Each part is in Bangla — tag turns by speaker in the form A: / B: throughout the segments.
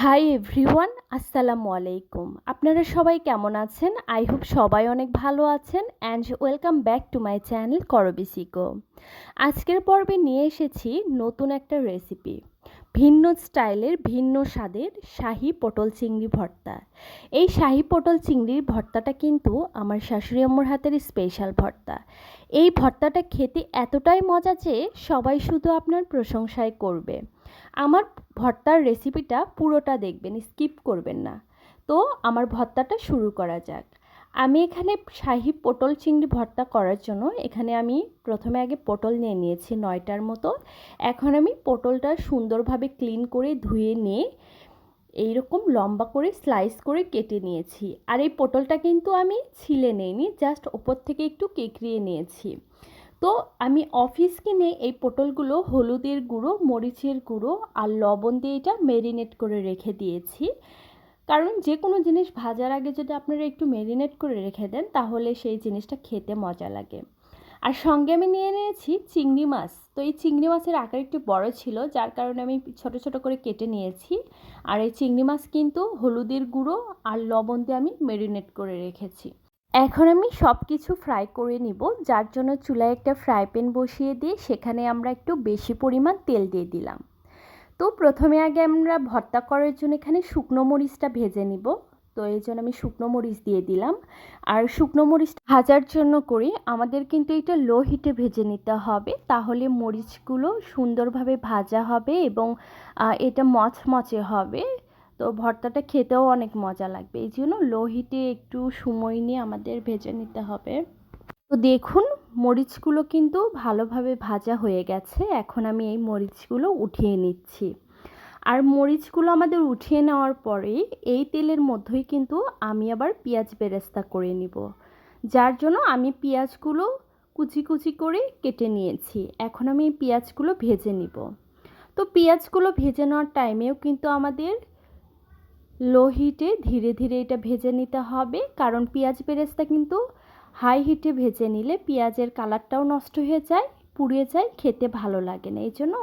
A: হাই এভরিওয়ান, আসসালামু আলাইকুম। আপনারা সবাই কেমন আছেন? আই হোপ সবাই অনেক ভালো আছেন and welcome back to my channel করবিসিকো। আজকের পর্বে নিয়ে এসেছি নতুন একটা রেসিপি, ভিন্ন স্টাইলের ভিন্ন স্বাদের শাহী পটল চিংড়ি ভর্তা। এই শাহী পটল চিংড়ির ভর্তাটা কিন্তু আমার শাশুড়ি আম্মুর হাতের স্পেশাল ভর্তা। এই ভর্তাটা খেতে এতটাই মজা যে সবাই শুধু আপনার প্রশংসাই করবে। আমার ভর্তার রেসিপিটা পুরোটা দেখবেন, স্কিপ করবেন না। তো আমার ভর্তাটা শুরু করা যাক। আমি এখানে শাহী পটল চিংড়ি ভর্তা করার জন্য এখানে আমি প্রথমে আগে পটল নিয়ে নিয়েছি 9টার মতো। এখন আমি পটলটা সুন্দরভাবে ক্লিন করে ধুয়ে নিয়ে এইরকম লম্বা করে স্লাইস করে কেটে নিয়েছি। আর এই পটলটা কিন্তু আমি ছিলে নিইনি, জাস্ট ওপর থেকে একটু কেকড়িয়ে নিয়েছি। তো আমি অফিস কিনে এই পটলগুলো হলুদের গুঁড়ো, মরিচের গুঁড়ো আর লবণ দিয়ে এটা ম্যারিনেট করে রেখে দিয়েছি। কারণ যে কোনো জিনিস ভাজার আগে যদি আপনারা একটু ম্যারিনেট করে রেখে দেন তাহলে সেই জিনিসটা খেতে মজা লাগে। আর সঙ্গে আমি নিয়ে নিয়েছি চিংড়ি মাছ। তো এই চিংড়ি মাছের আকার একটু বড় ছিল, যার কারণে আমি ছোট ছোট করে কেটে নিয়েছি। আর এই চিংড়ি মাছ কিন্তু হলুদের গুঁড়ো আর লবণ দিয়ে আমি ম্যারিনেট করে রেখেছি। এখন আমি সব কিছু ফ্রাই করে নিব, যার জন্য চুলায় একটা ফ্রাই প্যান বসিয়ে দিয়ে সেখানে আমরা একটু বেশি পরিমাণ তেল দিয়ে দিলাম। তো প্রথমে আগে আমরা ভর্তা করার জন্য এখানে শুকনো মরিচটা ভেজে নিব। তো এই জন্য আমি শুকনো মরিচ দিয়ে দিলাম। আর শুকনো মরিচ ভাজার জন্য করি আমাদের কিন্তু এটা লো হিটে ভেজে নিতে হবে, তাহলে মরিচগুলো সুন্দরভাবে ভাজা হবে এবং এটা মচমচে হবে। তো ভর্তাটা খেতেও অনেক মজা লাগবে, এই জন্য লো হিটে একটু সময় নিয়ে আমাদের ভেজে নিতে হবে। তো দেখুন, মরিচগুলো কিন্তু ভালোভাবে ভাজা হয়ে গেছে। এখন আমি এই মরিচগুলো উঠিয়ে নিচ্ছি। আর মরিচগুলো আমাদের উঠিয়ে নেওয়ার পরে এই তেলের মধ্যেই কিন্তু আমি আবার পেঁয়াজ বেরেস্তা করে নিব, যার জন্য আমি পেঁয়াজগুলো কুচি কুচি করে কেটে নিয়েছি। এখন আমি এই পেঁয়াজগুলো ভেজে নিব। তো পেঁয়াজগুলো ভেজে নেওয়ার টাইমেও কিন্তু আমাদের লো হিটে ধীরে ধীরে এটা ভেজে নিতে হবে, কারণ পেঁয়াজ বেরেস্তা কিন্তু হাই হিটে ভেজে নিলে পেঁয়াজের কালারটাও নষ্ট হয়ে যায়, পুড়ে যায়, খেতে ভালো লাগে না। এই জন্য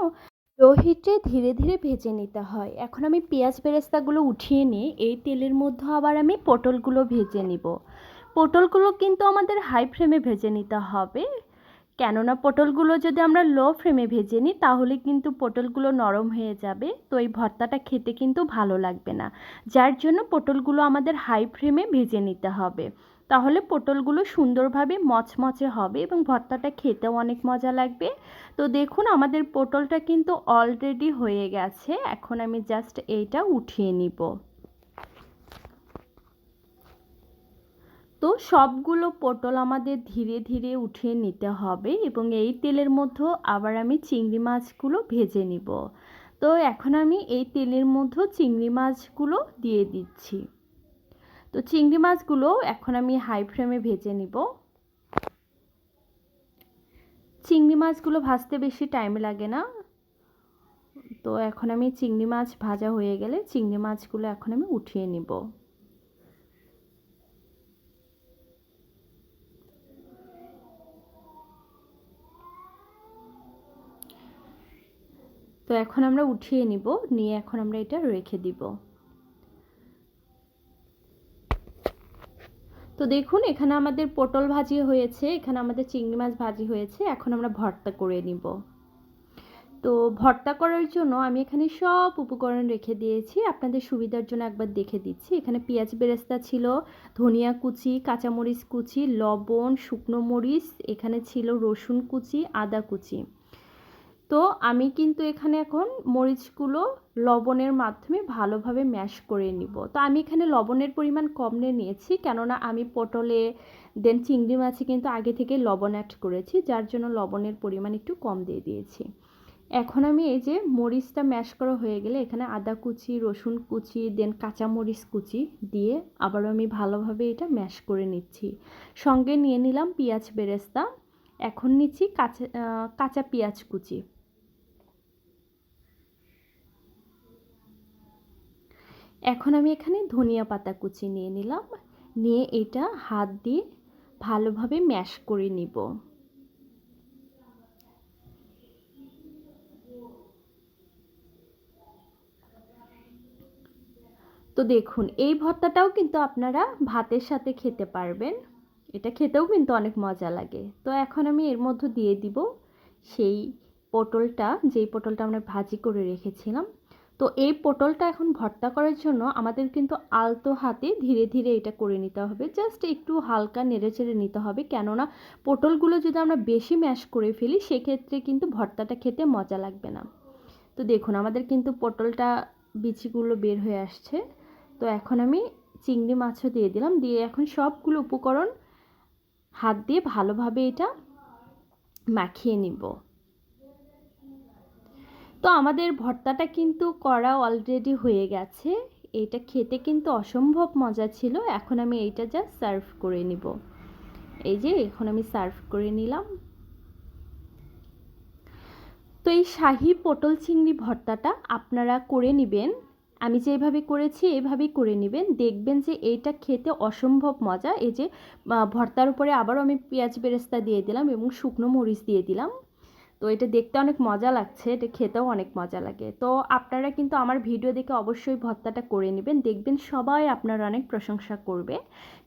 A: লো হিটে ধীরে ধীরে ভেজে নিতে হয়। এখন আমি পেঁয়াজ বেরেস্তাগুলো উঠিয়ে নিয়ে এই তেলের মধ্যে আবার আমি পটলগুলো ভেজে নিব। পটলগুলো কিন্তু আমাদের হাই ফ্লেমে ভেজে নিতে হবে, কেননা পটলগুলো যদি আমরা লো ফ্লেমে ভেজে নিই তাহলে কিন্তু পটলগুলো নরম হয়ে যাবে, তো এই ভর্তাটা খেতে কিন্তু ভালো লাগবে না। যার জন্য পটলগুলো আমাদের হাই ফ্লেমে ভেজে নিতে হবে, তাহলে পটলগুলো সুন্দরভাবে মচমচে হবে এবং ভর্তাটা খেতেও অনেক মজা লাগবে। তো দেখুন, আমাদের পটলটা কিন্তু অলরেডি হয়ে গেছে। এখন আমি জাস্ট এইটা উঠিয়ে নিব। তো সবগুলো পটল আমাদের ধীরে ধীরে উঠিয়ে নিতে হবে এবং এই তেলের মধ্যে আবার আমি চিংড়ি মাছগুলো ভেজে নিব। তো এখন আমি এই তেলের মধ্যে চিংড়ি মাছগুলো দিয়ে দিচ্ছি। তো চিংড়ি মাছগুলো এখন আমি হাই ফ্লেমে ভেজে নিব। চিংড়ি মাছগুলো ভাজতে বেশি টাইম লাগে না। তো এখন আমি চিংড়ি মাছ ভাজা হয়ে গেলে চিংড়ি মাছগুলো এখন আমি উঠিয়ে নিব। তো এখন আমরা উঠিয়ে নিব, নিয়ে এখন আমরা এটা রেখে দিব। তো দেখুন, এখানে আমাদের পটল ভাজি হয়েছে, এখানে আমাদের চিংড়ি মাছ ভাজি হয়েছে। এখন আমরা ভর্তা করে নিব। তো ভর্তা করার জন্য আমি এখানে সব উপকরণ রেখে দিয়েছি, আপনাদের সুবিধার জন্য একবার দেখে দিচ্ছি। এখানে পেঁয়াজ বেরেস্তা ছিল, ধনিয়া কুচি, কাঁচামরিচ কুচি, লবণ, শুকনো মরিচ, এখানে ছিল রসুন কুচি, আদা কুচি। তো আমি কিন্তু এখানে এখন মরিচগুলো লবণের মাধ্যমে ভালোভাবে ম্যাশ করে নিব। তো আমি এখানে লবণের পরিমাণ কম নিয়েছি, কেননা আমি পটলে দেন চিংড়ি মাছে কিন্তু আগে থেকে লবণ অ্যাড করেছি, যার জন্য লবণের পরিমাণ একটু কম দিয়ে দিয়েছি। এখন আমি এই যে মরিচটা ম্যাশ করা হয়ে গেলে এখানে আদা কুচি, রসুন কুচি, দেন কাঁচামরিচ কুচি দিয়ে আবারও আমি ভালোভাবে এটা ম্যাশ করে নিচ্ছি। সঙ্গে নিয়ে নিলাম পেঁয়াজ বেরেস্তা। এখন নিচ্ছি কাঁচা পেঁয়াজ কুচি। এখন আমি এখানে ধনিয়া পাতা কুচি নিয়ে নিলাম, নিয়ে এটা হাত দিয়ে ভালোভাবে ম্যাশ করে নিব। তো দেখুন এই ভর্তাটাও কিন্তু আপনারা ভাতের সাথে খেতে পারবেন, এটা খেতেও কিন্তু অনেক মজা লাগে। তো এখন আমি এর মধ্যে দিয়ে দিব সেই পটলটা, যেই পটলটা আমরা ভাজি করে রেখেছিলাম। তো এই পটলটা এখন ভর্তা করার জন্য আমাদের কিন্তু আলতো হাতে ধীরে ধীরে এটা করে নিতে হবে, জাস্ট একটু হালকা নেড়েচেড়ে নিতে হবে, কেননা পটলগুলো যদি আমরা বেশি ম্যাশ করে ফেলি সেক্ষেত্রে কিন্তু ভর্তাটা খেতে মজা লাগবে না। তো দেখুন আমাদের কিন্তু পটলটা বিচিগুলো বের হয়ে আসছে। তো এখন আমি চিংড়ি মাছও দিয়ে দিলাম, দিয়ে এখন সবগুলো উপকরণ হাত দিয়ে ভালোভাবে এটা মাখিয়ে নিব। তো আমাদের ভর্তাটা কিন্তু করা অলরেডি হয়ে গেছে, এটা খেতে কিন্তু অসম্ভব মজা ছিল। এখন আমি এইটা জাস্ট সার্ভ করে নিব। এই যে এখন আমি সার্ভ করে নিলাম। তো এই শাহি পটল চিংড়ি ভর্তাটা আপনারা করে নেবেন, আমি যেভাবে করেছি এভাবেই করে নেবেন, দেখবেন যে এইটা খেতে অসম্ভব মজা। এই যে ভর্তার উপরে আবারও আমি পেঁয়াজ বেরেস্তা দিয়ে দিলাম এবং শুকনো মরিচ দিয়ে দিলাম। তো এটা দেখতে অনেক মজা লাগছে, এটা খেতেও অনেক মজা লাগে। তো আপনারা কিন্তু আমার ভিডিও দেখে অবশ্যই ভর্তাটা করে নেবেন, দেখবেন সবাই আপনার অনেক প্রশংসা করবে।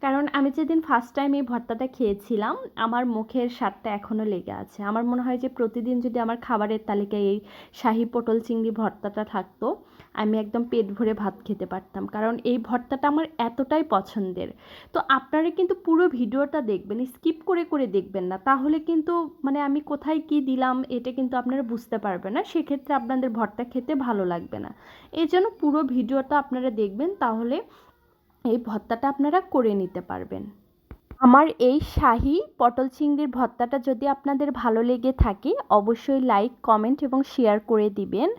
A: কারণ আমি যেদিন ফার্স্ট টাইম এই ভর্তাটা খেয়েছিলাম আমার মুখের স্বাদটা এখনও লেগে আছে। আমার মনে হয় যে প্রতিদিন যদি আমার খাবারের তালিকায় এই শাহি পটল চিংড়ি ভর্তাটা থাকতো আমি একদম পেট ভরে ভাত খেতে পারতাম, কারণ এই ভর্তাটা আমার এতটাই পছন্দের। তো আপনারা কিন্তু পুরো ভিডিওটা দেখবেন, স্কিপ করে করে দেখবেন না, তাহলে কিন্তু মানে আমি কোথায় কি দিলাম এটা কিন্তু আপনারা বুঝতে পারবেন না, সেক্ষেত্রে আপনাদের ভর্তা খেতে ভালো লাগবে না। এই জন্য পুরো ভিডিওটা আপনারা দেখবেন, তাহলে এই ভর্তাটা আপনারা করে নিতে পারবেন। আমার এই শাহি পটল চিংড়ির ভর্তাটা যদি আপনাদের ভালো লেগে থাকে অবশ্যই লাইক কমেন্ট এবং শেয়ার করে দিবেন।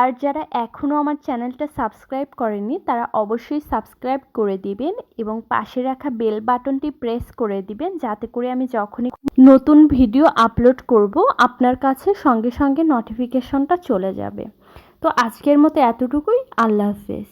A: আর যারা এখনও আমার চ্যানেলটা সাবস্ক্রাইব করেনি তারা অবশ্যই সাবস্ক্রাইব করে দিবেন এবং পাশে রাখা বেল বাটনটি প্রেস করে দিবেন, যাতে করে আমি যখনই নতুন ভিডিও আপলোড করব আপনার কাছে সঙ্গে সঙ্গে নোটিফিকেশনটা চলে যাবে। তো আজকের মতো এতটুকুই, আল্লাহ হাফেজ।